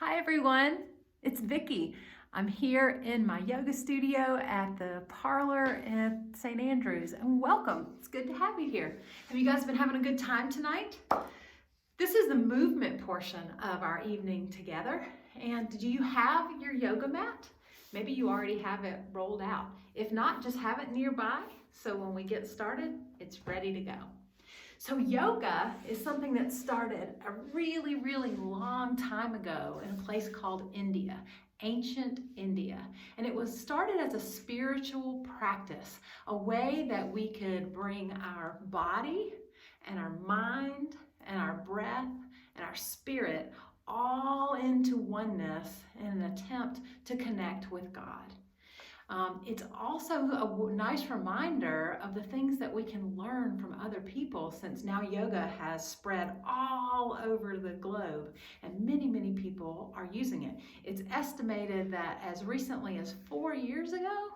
Hi everyone, it's Vicki. I'm here in my yoga studio at the parlor at St. Andrews, and welcome. It's good to have you here. Have you guys been having a good time tonight? This is the movement portion of our evening together. And do you have your yoga mat? Maybe you already have it rolled out. If not, just have it nearby so when we get started, it's ready to go. So yoga is something that started a really long time ago in a place called India, ancient India. And it was started as a spiritual practice, a way that we could bring our body and our mind and our breath and our spirit all into oneness in an attempt to connect with God. It's also a nice reminder of the things that we can learn from other people, since now yoga has spread all over the globe and many people are using it. It's estimated that as recently as 4 years ago,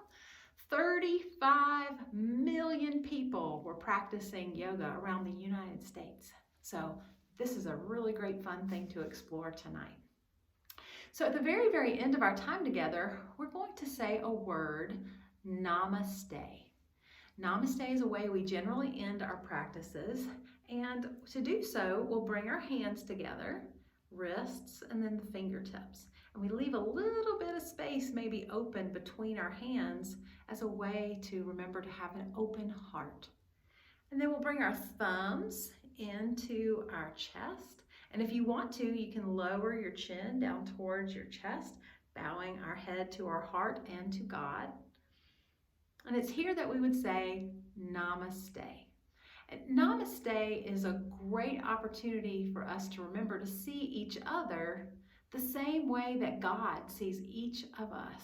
35 million people were practicing yoga around the United States. So this is a really great fun thing to explore tonight. So at the very end of our time together, we're going to say a word, namaste. Namaste is a way we generally end our practices, and to do so, we'll bring our hands together, wrists, and then the fingertips. And we leave a little bit of space maybe open between our hands as a way to remember to have an open heart. And then we'll bring our thumbs into our chest. And if you want to, you can lower your chin down towards your chest, bowing our head to our heart and to God. And it's here that we would say namaste. And namaste is a great opportunity for us to remember to see each other the same way that God sees each of us.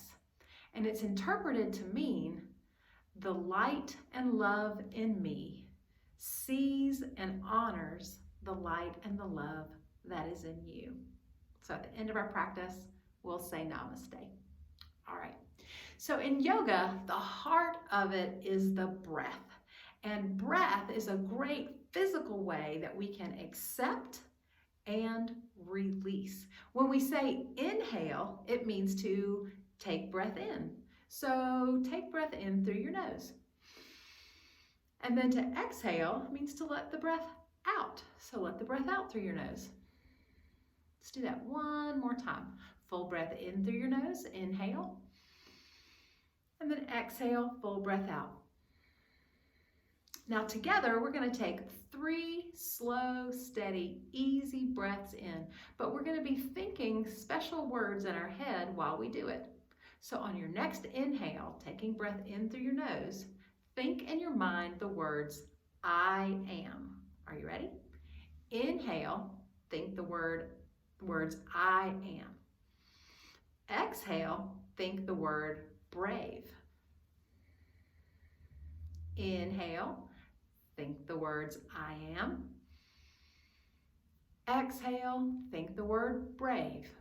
And it's interpreted to mean the light and love in me sees and honors the light and the love that is in you. So at the end of our practice, we'll say namaste. All right. So in yoga, the heart of it is the breath. And breath is a great physical way that we can accept and release. When we say inhale, it means to take breath in. So take breath in through your nose. And then to exhale means to let the breath out. So let the breath out through your nose. Let's do that one more time. Full breath in through your nose, inhale. And then exhale, full breath out. Now together, we're going to take 3 slow, steady, easy breaths in. But we're going to be thinking special words in our head while we do it. So on your next inhale, taking breath in through your nose, think in your mind the words, I am. Are you ready? Inhale, think the words, I am. Exhale, think the word, brave. Inhale, think the words, I am. Exhale, think the word, brave.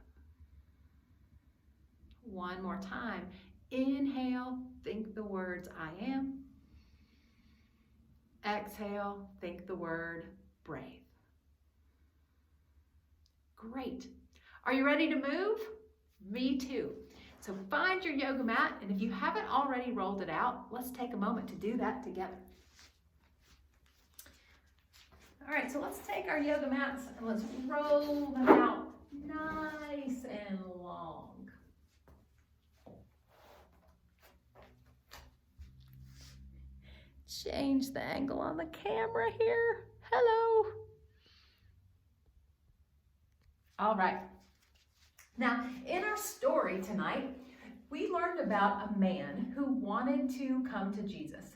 One more time. Inhale, think the words, I am. Exhale, think the word, brave. Great. Are you ready to move? Me too. So find your yoga mat, and if you haven't already rolled it out, let's take a moment to do that together. All right, so let's take our yoga mats and let's roll them out nice and long. Change the angle on the camera here. Hello. All right. Now, in our story tonight, we learned about a man who wanted to come to Jesus,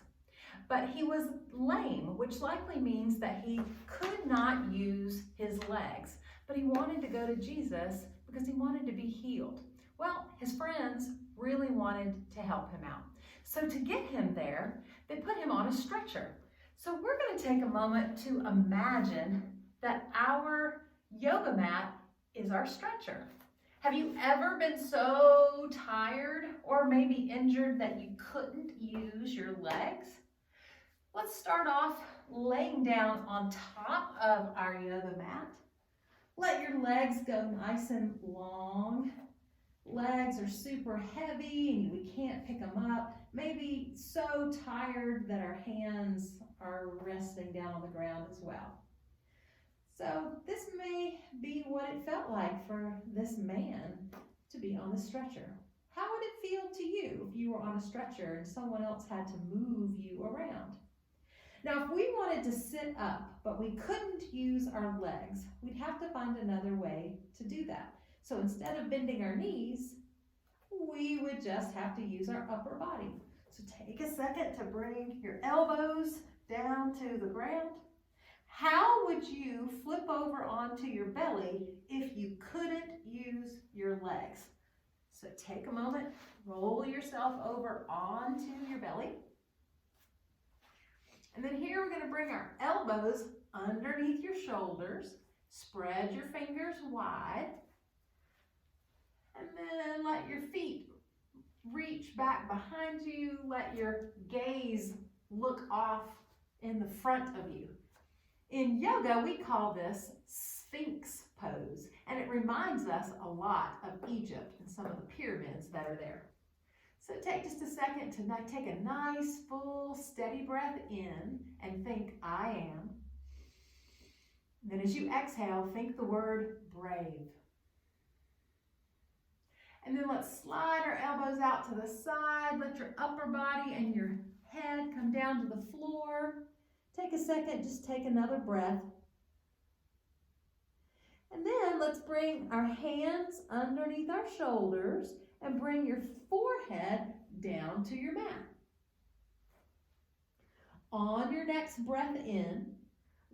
but he was lame, which likely means that he could not use his legs, but he wanted to go to Jesus because he wanted to be healed. Well, his friends really wanted to help him out. So to get him there, they put him on a stretcher. So we're going to take a moment to imagine that our yoga mat is our stretcher. Have you ever been so tired or maybe injured that you couldn't use your legs? Let's start off laying down on top of our yoga mat. Let your legs go nice and long. Legs are super heavy and we can't pick them up. Maybe so tired that our hands are resting down on the ground as well. So this may be what it felt like for this man to be on the stretcher. How would it feel to you if you were on a stretcher and someone else had to move you around? Now, if we wanted to sit up, but we couldn't use our legs, we'd have to find another way to do that. So instead of bending our knees, we would just have to use our upper body. So take a second to bring your elbows down to the ground. How would you flip over onto your belly if you couldn't use your legs? So take a moment, roll yourself over onto your belly. And then here we're going to bring our elbows underneath your shoulders. Spread your fingers wide. And then let your feet reach back behind you. Let your gaze look off in the front of you. In yoga, we call this Sphinx pose, and it reminds us a lot of Egypt and some of the pyramids that are there. So take just a second to take a nice, full, steady breath in and think, I am. And then as you exhale, think the word brave. And then let's slide our elbows out to the side. Let your upper body and your head come down to the floor. Take a second, just take another breath. And then let's bring our hands underneath our shoulders and bring your forehead down to your mat. On your next breath in,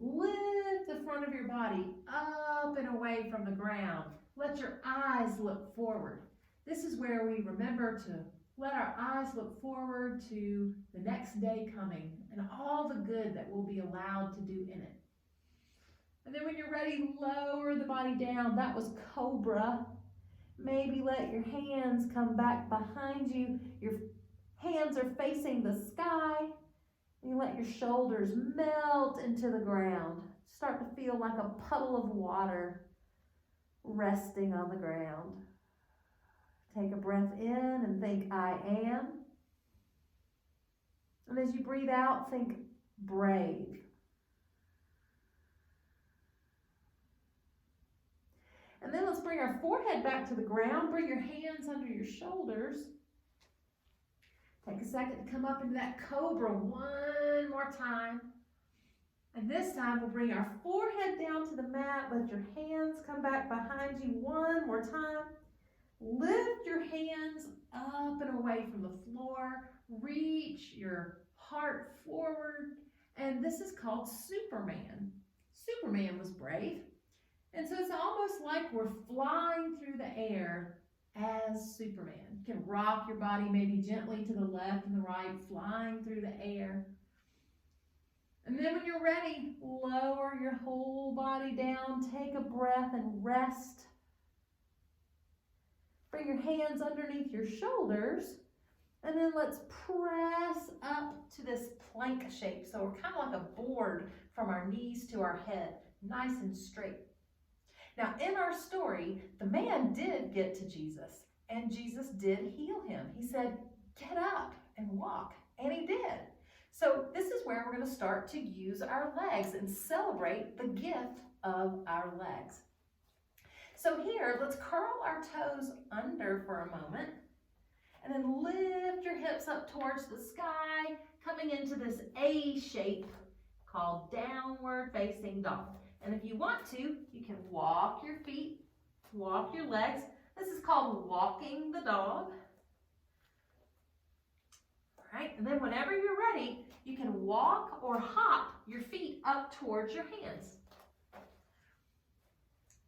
lift the front of your body up and away from the ground. Let your eyes look forward. This is where we remember to let our eyes look forward to the next day coming and all the good that we'll be allowed to do in it. And then when you're ready, lower the body down. That was cobra. Maybe let your hands come back behind you. Your hands are facing the sky. And you let your shoulders melt into the ground. Start to feel like a puddle of water resting on the ground. Take a breath in and think, I am. And as you breathe out, think brave. And then let's bring our forehead back to the ground. Bring your hands under your shoulders. Take a second to come up into that cobra one more time. And this time we'll bring our forehead down to the mat. Let your hands come back behind you one more time. Lift your hands up and away from the floor. Reach your heart forward. And this is called Superman. Superman was brave. And so it's almost like we're flying through the air as Superman. You can rock your body maybe gently to the left and the right, flying through the air. And then when you're ready, lower your whole body down. Take a breath and rest. Bring your hands underneath your shoulders. And then let's press up to this plank shape. So we're kind of like a board from our knees to our head, nice and straight. Now, in our story, the man did get to Jesus, and Jesus did heal him. He said, get up and walk, and he did. So this is where we're going to start to use our legs and celebrate the gift of our legs. So here, let's curl our toes under for a moment, and then lift your hips up towards the sky, coming into this A shape called downward facing dog. And if you want to, you can walk your feet, walk your legs. This is called walking the dog. All right, and then whenever you're ready, you can walk or hop your feet up towards your hands.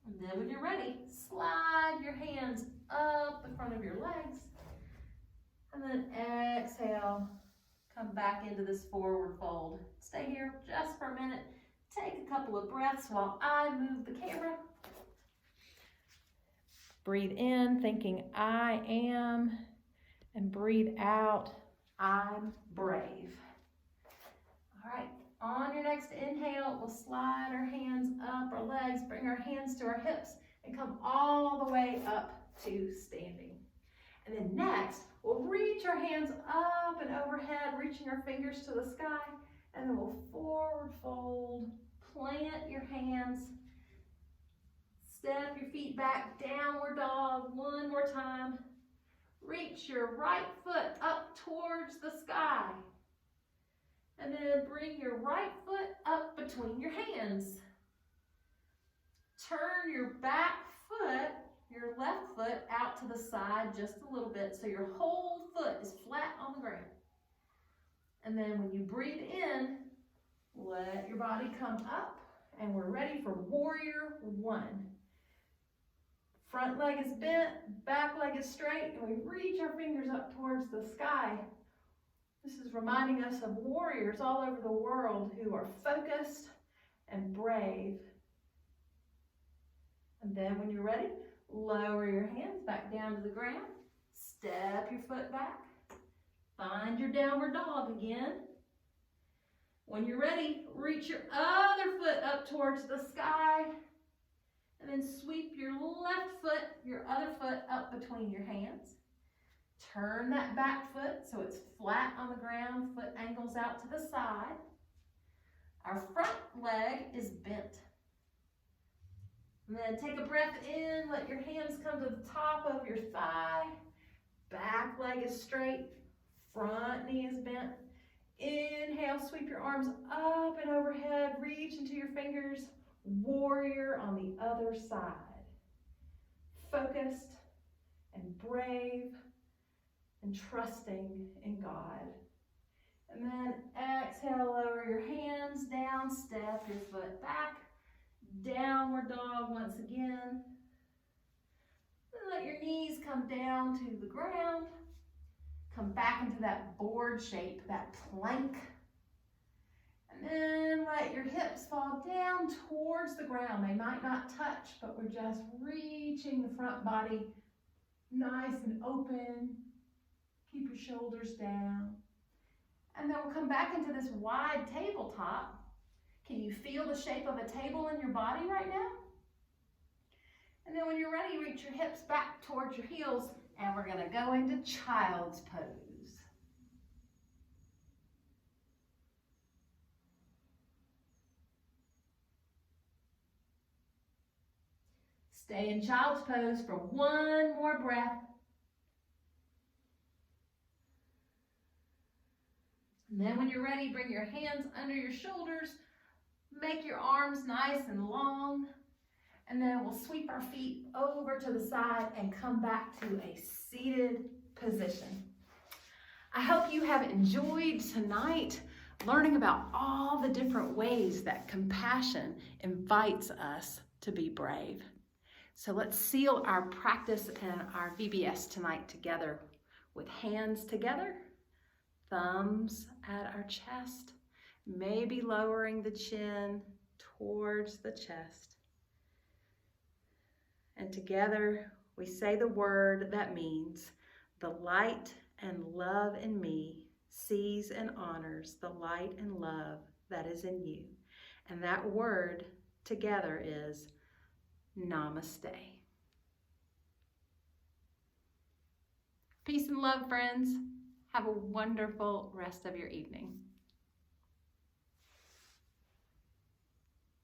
And then when you're ready, slide your hands up in front of your legs. And then exhale, come back into this forward fold. Stay here just for a minute. Take a couple of breaths while I move the camera. Breathe in, thinking I am, and breathe out, I'm brave. All right, On your next inhale, we'll slide our hands up our legs, bring our hands to our hips, and come all the way up to standing. And then next, we'll reach our hands up and overhead, reaching our fingers to the sky, and then we'll forward fold, plant your hands, step your feet back, downward dog, one more time. Reach your right foot up towards the sky. And then bring your right foot up between your hands. Turn your back foot, your left foot, out to the side just a little bit so your whole foot is flat on the ground. And then when you breathe in, let your body come up, and we're ready for warrior one. Front leg is bent, back leg is straight, and we reach our fingers up towards the sky. This is reminding us of warriors all over the world who are focused and brave. And then when you're ready, lower your hands back down to the ground. Step your foot back. Find your downward dog again. When you're ready, reach your other foot up towards the sky. And then sweep your left foot, your other foot up between your hands. Turn that back foot so it's flat on the ground, foot angles out to the side. Our front leg is bent. And then take a breath in, let your hands come to the top of your thigh. Back leg is straight, front knee is bent. Inhale, sweep your arms up and overhead, reach into your fingers. Warrior on the other side. Focused and brave and trusting in God. And then exhale, lower your hands down, step your foot back. Downward dog once again. And let your knees come down to the ground. Come back into that board shape, that plank. And then let your hips fall down towards the ground. They might not touch, but we're just reaching the front body nice and open. Keep your shoulders down. And then we'll come back into this wide tabletop. Can you feel the shape of a table in your body right now? And then when you're ready, reach your hips back towards your heels, and we're gonna go into child's pose. Stay in child's pose for one more breath. And then when you're ready, bring your hands under your shoulders, make your arms nice and long, and then we'll sweep our feet over to the side and come back to a seated position. I hope you have enjoyed tonight learning about all the different ways that compassion invites us to be brave. So let's seal our practice and our VBS tonight together with hands together, thumbs at our chest, maybe lowering the chin towards the chest. And together we say the word that means, the light and love in me sees and honors the light and love that is in you. And that word together is namaste. Peace and love, friends. Have a wonderful rest of your evening.